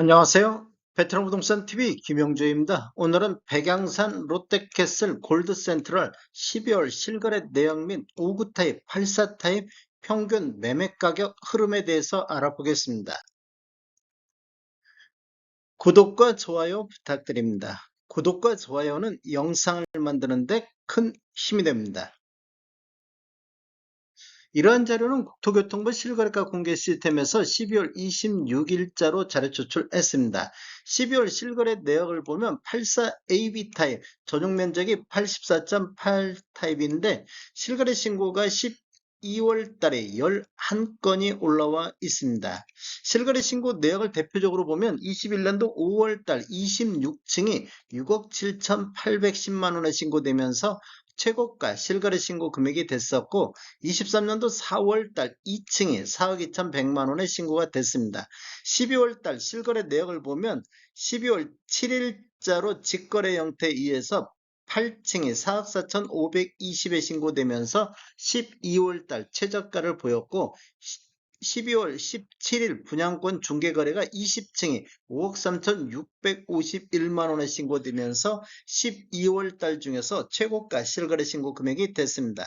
안녕하세요. 베트남 부동산 TV 김영주입니다. 오늘은 백양산 롯데캐슬 골드센트럴 12월 실거래 내역 및 5구 타입, 84 타입 평균 매매 가격 흐름에 대해서 알아보겠습니다. 구독과 좋아요 부탁드립니다. 구독과 좋아요는 영상을 만드는데 큰 힘이 됩니다. 이러한 자료는 국토교통부 실거래가 공개 시스템에서 12월 26일자로 자료 제출했습니다. 12월 실거래 내역을 보면 84AB 타입, 전용 면적이 84.8 타입인데 실거래 신고가 12월 달에 11건이 올라와 있습니다. 실거래 신고 내역을 대표적으로 보면 21년도 5월 달 26층이 6억 7,810만 원에 신고되면서 최고가 실거래 신고 금액이 됐었고 23년도 4월 달 2층이 4억 2,100만 원에 신고가 됐습니다. 12월 달 실거래 내역을 보면 12월 7일자로 직거래 형태에 의해서 8층이 4억 4,520에 신고되면서 12월 달 최저가를 보였고 12월 17일 분양권 중개거래가 20층이 5억 3,651만 원에 신고되면서 12월 달 중에서 최고가 실거래 신고 금액이 됐습니다.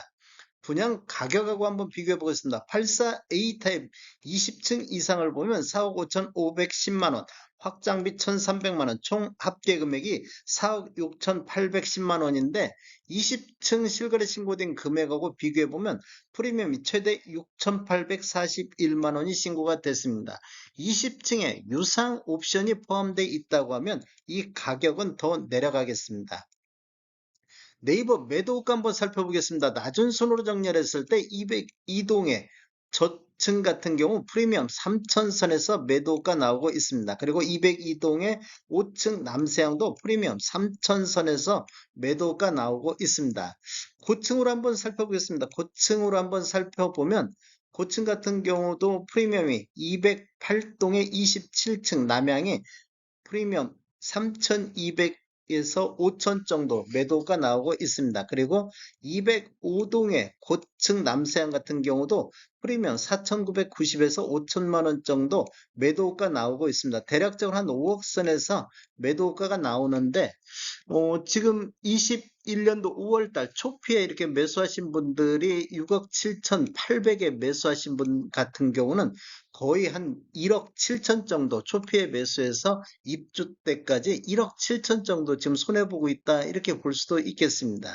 분양 가격하고 한번 비교해 보겠습니다. 84A 타입 20층 이상을 보면 4억 5,510만 원, 확장비 1,300만 원, 총 합계 금액이 4억 6,810만 원인데 20층 실거래 신고된 금액하고 비교해 보면 프리미엄이 최대 6,841만 원이 신고가 됐습니다. 20층에 유상 옵션이 포함되어 있다고 하면 이 가격은 더 내려가겠습니다. 네이버 매도가 한번 살펴보겠습니다. 낮은 순으로 정렬했을 때 202동의 저층 같은 경우 프리미엄 3,000선에서 매도가 나오고 있습니다. 그리고 202동의 5층 남세항도 프리미엄 3,000선에서 매도가 나오고 있습니다. 고층으로 한번 살펴보겠습니다. 고층으로 한번 살펴보면 고층 같은 경우도 프리미엄이 208동의 27층 남양이 프리미엄 3,200에서 5,000 정도 매도가 나오고 있습니다. 그리고 205동의 고층 남세안 같은 경우도 프리미엄 4,990에서 5천만 원 정도 매도가 나오고 있습니다. 대략적으로 한 5억 선에서 매도가가 나오는데 지금 21년도 5월달 초피에 이렇게 매수하신 분들이 6억 7,800에 매수하신 분 같은 경우는 거의 한 1억 7천 정도 초피에 매수해서 입주 때까지 1억 7천 정도 지금 손해보고 있다 이렇게 볼 수도 있겠습니다.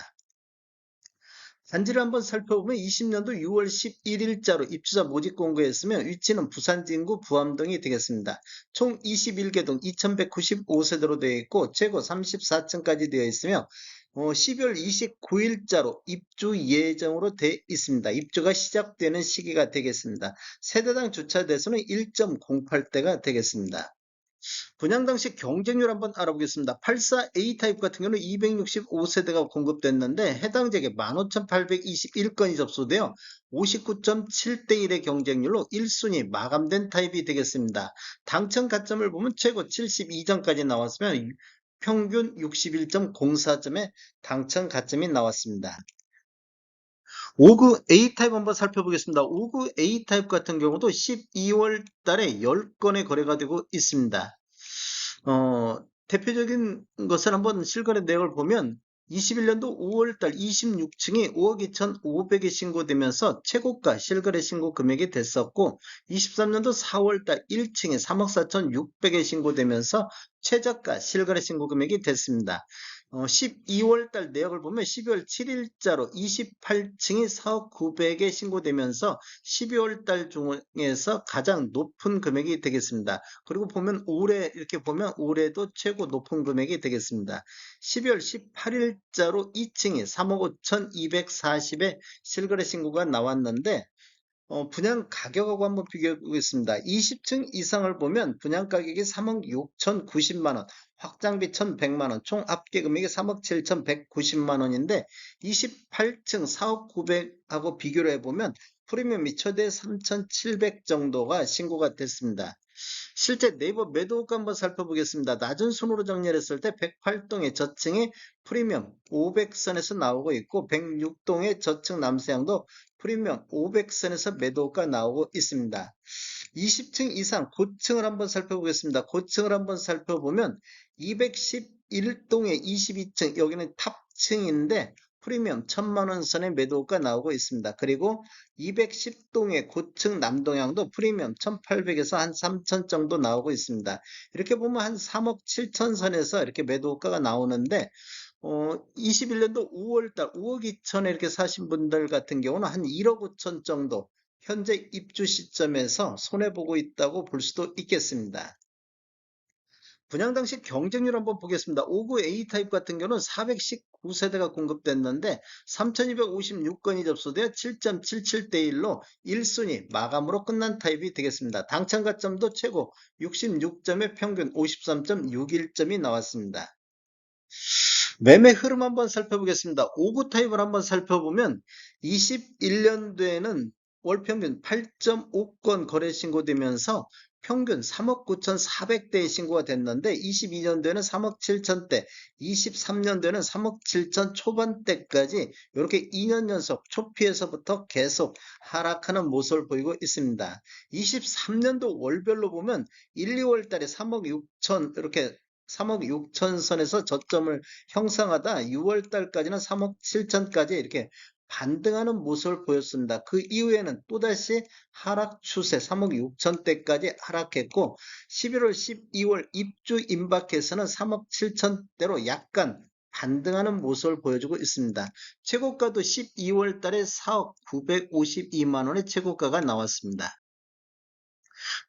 단지를 한번 살펴보면 20년도 6월 11일자로 입주자 모집 공고했으며 위치는 부산 진구 부암동이 되겠습니다. 총 21개 동 2195세대로 되어 있고 최고 34층까지 되어 있으며 12월 29일자로 입주 예정으로 되어 있습니다. 입주가 시작되는 시기가 되겠습니다. 세대당 주차 대수는 1.08대가 되겠습니다. 분양 당시 경쟁률 한번 알아보겠습니다. 84A 타입 같은 경우는 265세대가 공급됐는데 해당 지역에 15,821건이 접수되어 59.7대 1의 경쟁률로 1순위 마감된 타입이 되겠습니다. 당첨 가점을 보면 최고 72점까지 나왔으면 평균 61.04점의 당첨 가점이 나왔습니다. 5구 A타입 한번 살펴보겠습니다. 5구 A타입 같은 경우도 12월 달에 10건의 거래가 되고 있습니다. 대표적인 것을 한번 실거래 내역을 보면 21년도 5월달 26층이 5억 2,500에 신고되면서 최고가 실거래 신고 금액이 됐었고 23년도 4월달 1층이 3억 4,600에 신고되면서 최저가 실거래 신고 금액이 됐습니다. 12월 달 내역을 보면 12월 7일자로 28층이 4억 900에 신고되면서 12월 달 중에서 가장 높은 금액이 되겠습니다. 그리고 보면 올해 이렇게 보면 올해도 최고 높은 금액이 되겠습니다. 12월 18일자로 2층이 3억 5,240에 실거래 신고가 나왔는데 분양 가격하고 한번 비교해 보겠습니다. 20층 이상을 보면 분양 가격이 3억 6,090만 원, 확장비 1,100만 원, 총 합계 금액이 3억 7,190만 원인데 28층 4억 900하고 비교를 해보면 프리미엄이 최대 3,700 정도가 신고가 됐습니다. 실제 네이버 매도가 한번 살펴보겠습니다. 낮은 순으로 정렬했을 때 108동의 저층이 프리미엄 500선에서 나오고 있고 106동의 저층 남세양도 프리미엄 500선에서 매도가 나오고 있습니다. 20층 이상 고층을 한번 살펴보겠습니다. 고층을 한번 살펴보면 211동에 22층, 여기는 탑층인데 프리미엄 1000만원 선의 매도가 나오고 있습니다. 그리고 210동의 고층 남동향도 프리미엄 1800에서 한 3000 정도 나오고 있습니다. 이렇게 보면 한 3억 7천 선에서 이렇게 매도가가 나오는데 21년도 5월달 5억 2천에 이렇게 사신 분들 같은 경우는 한 1억 5천 정도 현재 입주 시점에서 손해보고 있다고 볼 수도 있겠습니다. 분양 당시 경쟁률 한번 보겠습니다. 5구 A타입 같은 경우는 419세대가 공급됐는데 3256건이 접수되어 7.77대 1로 1순위 마감으로 끝난 타입이 되겠습니다. 당첨 가점도 최고 66점에 평균 53.61점이 나왔습니다. 매매 흐름 한번 살펴보겠습니다. 5구 타입을 한번 살펴보면 21년도에는 월 평균 8.5건 거래 신고되면서 평균 3억 9,400대의 신고가 됐는데 22년도에는 3억 7천대, 23년도에는 3억 7천 초반대까지 이렇게 2년 연속 초피에서부터 계속 하락하는 모습을 보이고 있습니다. 23년도 월별로 보면 1, 2월 달에 3억 6천 이렇게 3억 6천 선에서 저점을 형성하다 6월 달까지는 3억 7천까지 이렇게 반등하는 모습을 보였습니다. 그 이후에는 또다시 하락 추세 3억 6천대까지 하락했고 11월 12월 입주 임박해서는 3억 7천대로 약간 반등하는 모습을 보여주고 있습니다. 최고가도 12월 달에 4억 952만 원의 최고가가 나왔습니다.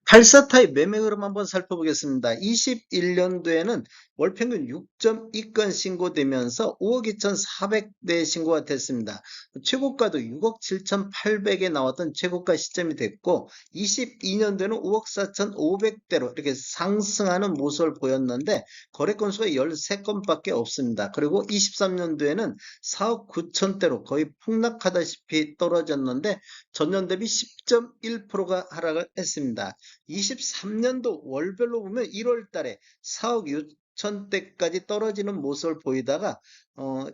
84타입 매매 흐름 한번 살펴보겠습니다. 21년도에는 월평균 6.2건 신고되면서 5억 2,400대 신고가 됐습니다. 최고가도 6억 7,800에 나왔던 최고가 시점이 됐고 22년도에는 5억 4,500대로 이렇게 상승하는 모습을 보였는데 거래 건수가 13건밖에 없습니다. 그리고 23년도에는 4억 9천대로 거의 폭락하다시피 떨어졌는데 전년 대비 10.1%가 하락을 했습니다. 23년도 월별로 보면 1월 달에 4억 6천대까지 떨어지는 모습을 보이다가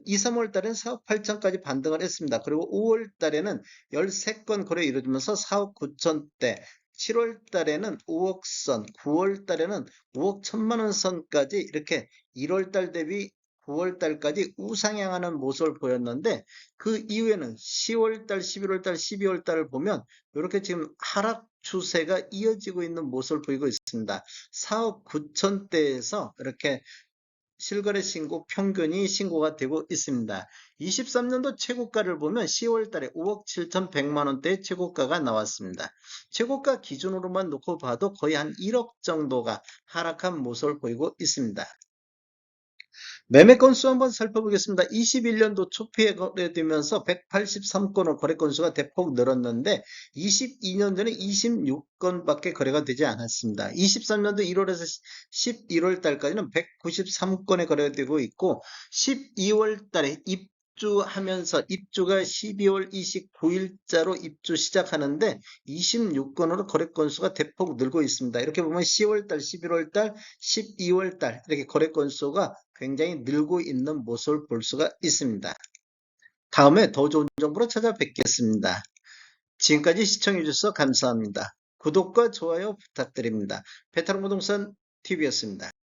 2, 3월 달에는 4억 8천까지 반등을 했습니다. 그리고 5월 달에는 13건 거래 이루어지면서 4억 9천대, 7월 달에는 5억 선, 9월 달에는 5억 1천만 원 선까지 이렇게 1월 달 대비 9월 달까지 우상향하는 모습을 보였는데 그 이후에는 10월 달, 11월 달, 12월 달을 보면 이렇게 지금 하락 추세가 이어지고 있는 모습을 보이고 있습니다. 4억 9천대에서 이렇게 실거래 신고 평균이 신고가 되고 있습니다. 23년도 최고가를 보면 10월 달에 5억 7,100만 원대의 최고가가 나왔습니다. 최고가 기준으로만 놓고 봐도 거의 한 1억 정도가 하락한 모습을 보이고 있습니다. 매매 건수 한번 살펴보겠습니다. 21년도 초피에 거래되면서 183건의 거래 건수가 대폭 늘었는데 22년도에는 26건밖에 거래가 되지 않았습니다. 23년도 1월에서 11월 달까지는 193건의 거래가 되고 있고 12월 달에 입주하면서 입주가 12월 29일자로 입주 시작하는데 26건으로 거래 건수가 대폭 늘고 있습니다. 이렇게 보면 10월달, 11월달, 12월달 이렇게 거래 건수가 굉장히 늘고 있는 모습을 볼 수가 있습니다. 다음에 더 좋은 정보로 찾아뵙겠습니다. 지금까지 시청해주셔서 감사합니다. 구독과 좋아요 부탁드립니다. 베테랑 부동산 TV였습니다.